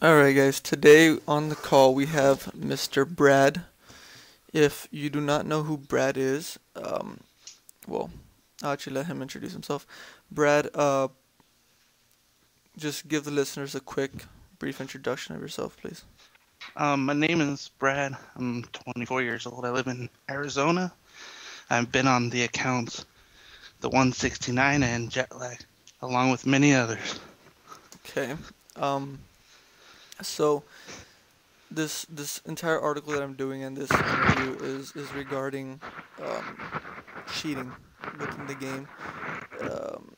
Alright, guys, today on the call we have Mr. Brad. If you do not know who Brad is, well, I'll actually let him introduce himself. Brad, just give the listeners a quick, brief introduction of yourself, please. My name is Brad. I'm 24 years old. I live in Arizona. I've been on the accounts, the 169 and Jetlag, along with many others. Okay. Um, so this entire article that I'm doing in this interview is regarding um, cheating within the game. Um,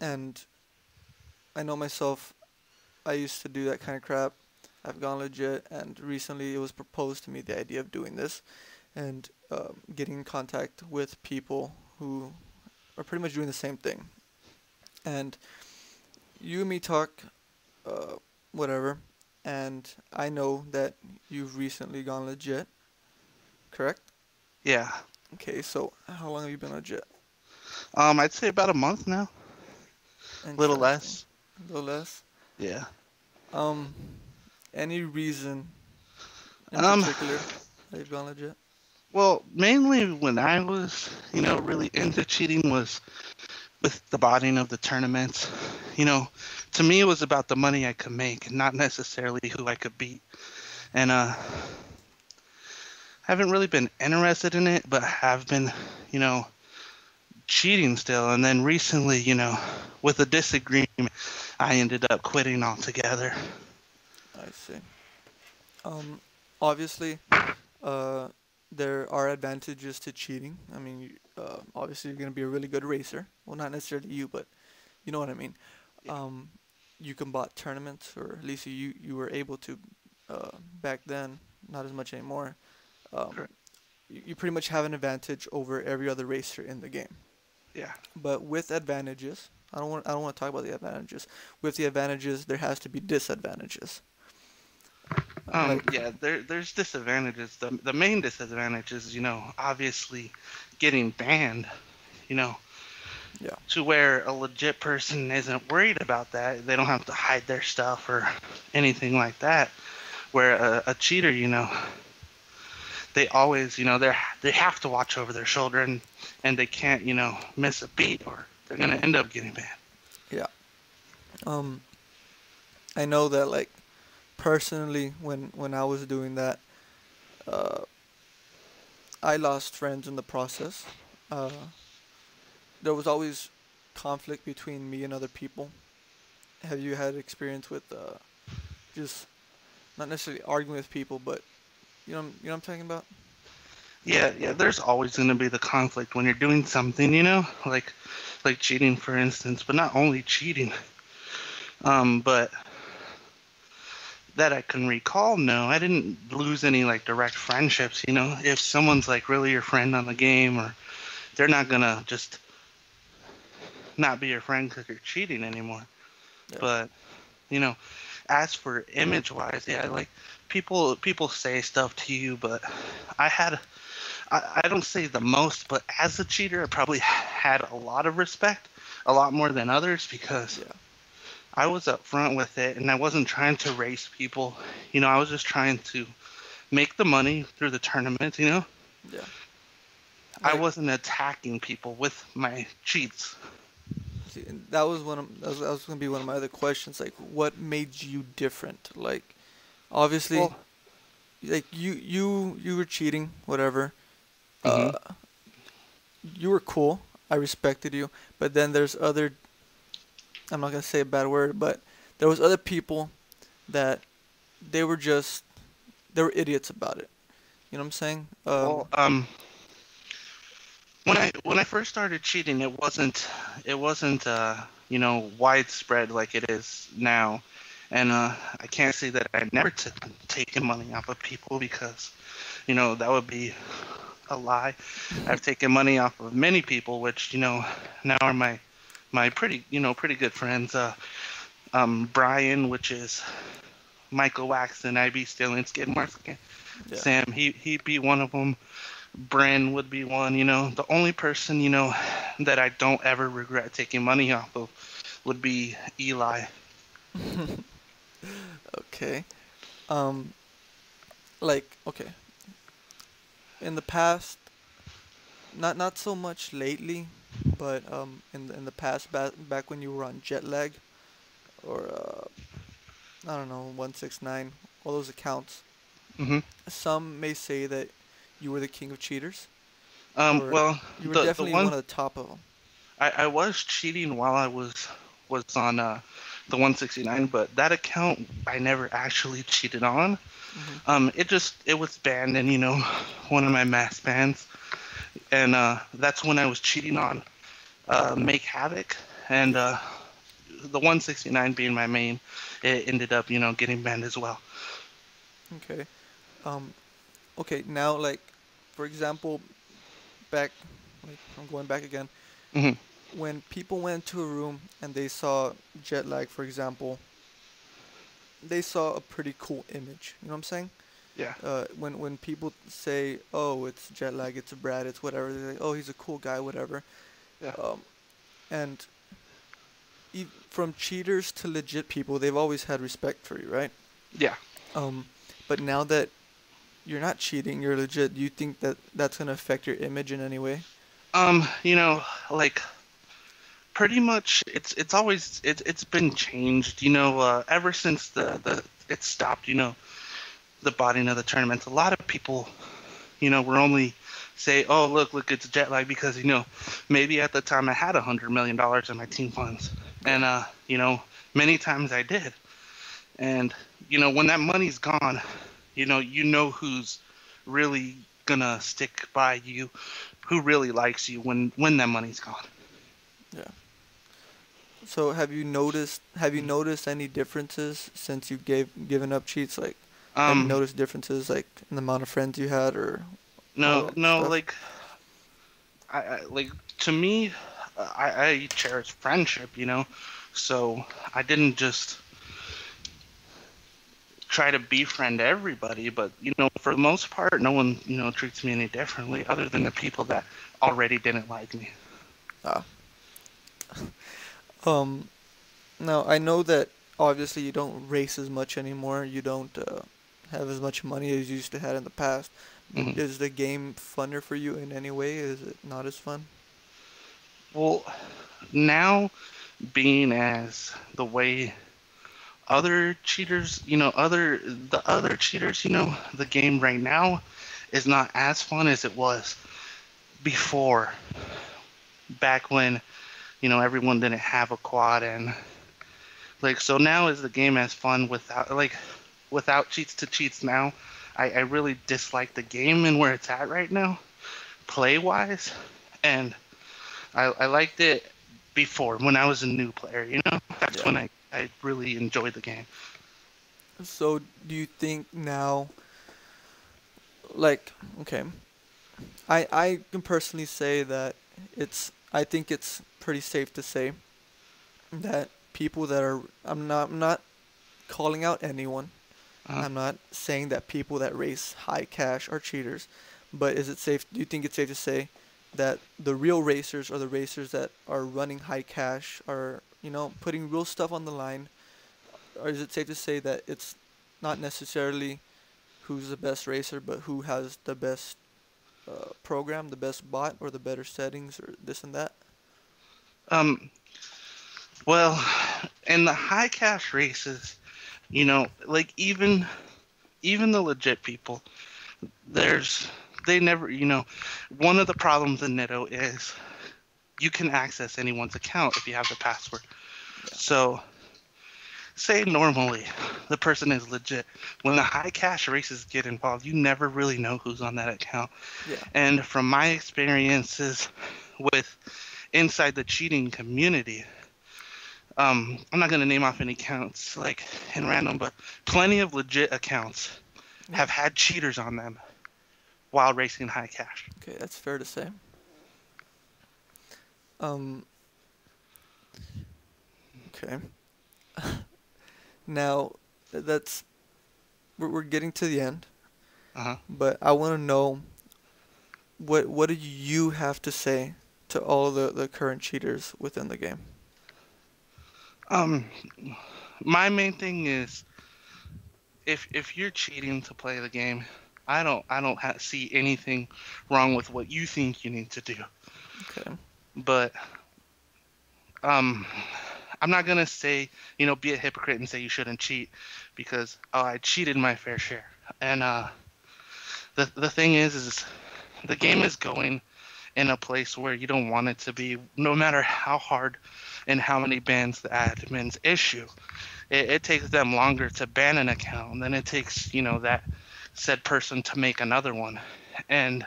and I know myself, I used to do that kind of crap. I've gone legit, and recently it was proposed to me the idea of doing this and getting in contact with people who are pretty much doing the same thing. And you and me talk, uh, whatever, and I know that you've recently gone legit, correct? Yeah. Okay, so how long have you been legit? I'd say about a month now. A little Interesting. less. A little less. Yeah. Um, any reason in Um, particular that you've gone legit? well, mainly when I was, really into cheating was with the botting of the tournaments. You know, to me it was about the money I could make, not necessarily who I could beat. And haven't really been interested in it, but have been, you know, cheating still. And then recently, with a disagreement, I ended up quitting altogether. I see. Um, Obviously, uh, there are advantages to cheating. I mean, obviously, you're going to be a really good racer. Well, not necessarily you, but you know what I mean. Yeah, Um, you can bot tournaments, or at least you were able to back then. Not as much anymore. Um, correct. you pretty much have an advantage over every other racer in the game. Yeah. But with advantages, I don't want to talk about the advantages. With the advantages, there has to be disadvantages. Like, Yeah, there's disadvantages. The main disadvantage is, obviously getting banned, you know, yeah, to where a legit person isn't worried about that. They don't have to hide their stuff or anything like that. Where a cheater, they always, they have to watch over their shoulder, and they can't, miss a beat or they're gonna end up getting banned. yeah. Um, I know that like personally, when I was doing that, uh, I lost friends in the process. Uh, there was always conflict between me and other people. Have you had experience with just not necessarily arguing with people, but you know what I'm talking about? Yeah, yeah. There's always gonna be the conflict when you're doing something, like cheating, for instance. But not only cheating, but that I can recall, no, I didn't lose any like direct friendships. If someone's like really your friend on the game, or they're not gonna just not be your friend because you're cheating anymore. Yeah, But you know, as for image wise, yeah, like people say stuff to you, but I had I don't say the most, but as a cheater, I probably had a lot of respect, a lot more than others, because yeah, I was upfront with it and I wasn't trying to race people. I was just trying to make the money through the tournament. yeah. I Like, wasn't attacking people with my cheats. see, and that was gonna be one of my other questions. Like, what made you different? Like, obviously, Well, like you were cheating, whatever. hmm Uh, you were cool. I respected you. But then there's other. I'm not gonna say a bad word, but there was other people that they were just they were idiots about it. You know what I'm saying? well, when I first started cheating, it wasn't widespread like it is now, and I can't say that I never took taken money off of people, because that would be a lie. I've taken money off of many people, which now are my pretty good friends. Brian, which is Michael Waxton, IB Stealing Skid Marks. Yeah. Sam, he'd be one of them. Bren would be one. The only person that I don't ever regret taking money off of would be Eli. Okay. Um, okay, in the past, not so much lately, but in the past, back when you were on Jetlag or I don't know, 169, all those accounts, Hmm. some may say that you were the king of cheaters, Um, or well, you were the definitely one one of the top of them. I was cheating while I was on the 169, but that account I never actually cheated on. Hmm. It was banned in one of my mass bans, and that's when I was cheating on Make Havoc, and Yeah. the 169 being my main, it ended up getting banned as well. Okay. Um. Okay. Now, like, for example, back, like, I'm going back again. Hmm. When people went into a room and they saw jet lag, for example, they saw a pretty cool image. You know what I'm saying? Yeah. When people say, "Oh, it's jet lag, it's Brad, it's whatever," they're like, "Oh, he's a cool guy, whatever." Yeah. Um, and from cheaters to legit people, they've always had respect for you, right? Yeah. Um, but now that you're not cheating, you're legit. Do you think that that's gonna affect your image in any way? Um, you know, like pretty much it's been changed, ever since the it stopped, the botting of the tournaments. A lot of people, were only say, "Oh, look, it's jet lag," because maybe at the time I had $100 million in my team funds, Yeah. and many times I did, and when that money's gone, who's really gonna stick by you, who really likes you when that money's gone. Yeah. So have you noticed any differences since you given up cheats? Like, have you Um, noticed differences like in the amount of friends you had or all no, that no, stuff? like like to me, I cherish friendship, so I didn't just try to befriend everybody, but for the most part, no one treats me any differently, other than the people that already didn't like me. Ah. Um. Now I know that obviously you don't race as much anymore. You don't have as much money as you used to have in the past. But Hmm. is the game funner for you in any way? Is it not as fun? Well, now being as the way other cheaters, the other cheaters, the game right now is not as fun as it was before, back when everyone didn't have a quad, and like, so now is the game as fun without cheats to cheats now. I really dislike the game and where it's at right now, play wise, and I liked it before when I was a new player. That's Yeah. when I really enjoyed the game. So do you think now, like, okay, I can personally say that I think it's pretty safe to say that people that are I'm not calling out anyone. uh, I'm not saying that people that race high cash are cheaters, but do you think it's safe to say that the real racers or the racers that are running high cash are, putting real stuff on the line, or is it safe to say that it's not necessarily who's the best racer, but who has the best program, the best bot, or the better settings, or this and that? um, well, in the high cash races, like even the legit people, there's they never, one of the problems in Nitto is you can access anyone's account if you have the password. Yeah. So, say normally the person is legit. When the high cash races get involved, you never really know who's on that account. Yeah. And from my experiences with inside the cheating community, I'm not going to name off any accounts like in random, but plenty of legit accounts Yeah. have had cheaters on them while racing high cash. Okay, that's fair to say. Um. Okay. Now, that's we're getting to the end, Uh-huh. but I want to know what do you have to say to all the current cheaters within the game? Um, my main thing is if you're cheating to play the game, I don't see anything wrong with what you think you need to do. Okay. But um, I'm not gonna say, be a hypocrite and say you shouldn't cheat, because I cheated my fair share. And the thing is the game is going in a place where you don't want it to be, no matter how hard and how many bans the admins issue. It takes them longer to ban an account than it takes, that said person to make another one. And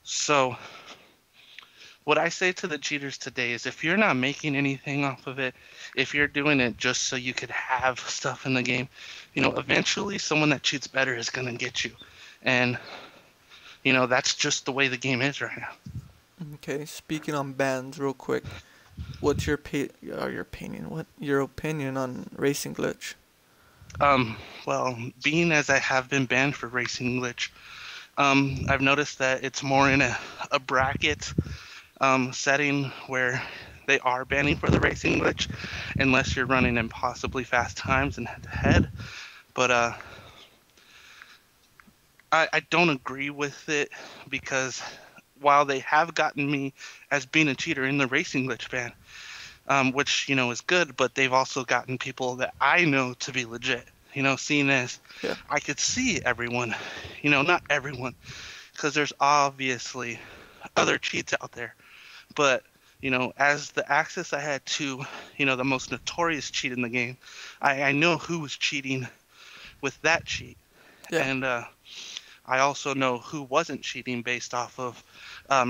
so what I say to the cheaters today is, if you're not making anything off of it, if you're doing it just so you could have stuff in the game, eventually someone that cheats better is going to get you. And, that's just the way the game is right now. Okay. Speaking on bans, real quick, what's your opinion? What your opinion on Racing Glitch? Well, being as I have been banned for Racing Glitch, I've noticed that it's more in a bracket setting where they are banning for the Racing Glitch, unless you're running impossibly fast times and head-to-head. But I don't agree with it, because while they have gotten me as being a cheater in the Racing Glitch ban, which, is good, but they've also gotten people that I know to be legit, seeing as Yeah. I could see everyone, not everyone, because there's obviously other cheats out there. But, as the access I had to, the most notorious cheat in the game, I know who was cheating with that cheat. Yeah. And I also know who wasn't cheating based off of,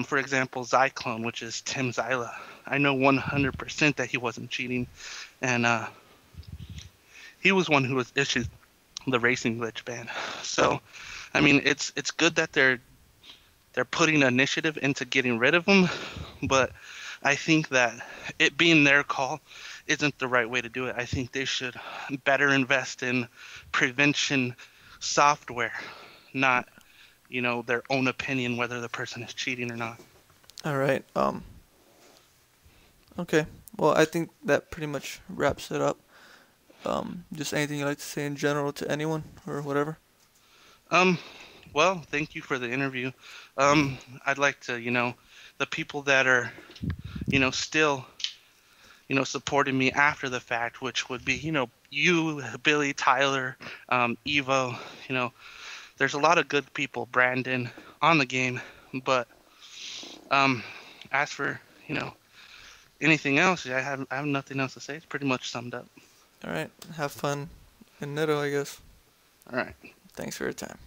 for example, Zyklone, which is Tim Zyla. I know 100% that he wasn't cheating, and he was one who was issued the Racing Glitch ban. So, I mean, it's good that they're putting initiative into getting rid of him, but I think that it being their call isn't the right way to do it. I think they should better invest in prevention software, not, their own opinion whether the person is cheating or not. All right. Okay. Well, I think that pretty much wraps it up. Just anything you'd like to say in general to anyone or whatever? Well, thank you for the interview. I'd like to, the people that are, still, supporting me after the fact, which would be, you, Billy, Tyler, Evo, there's a lot of good people, Brandon, on the game. But as for, anything else, I have nothing else to say. It's pretty much summed up. All right. Have fun in Nitto, I guess. All right. Thanks for your time.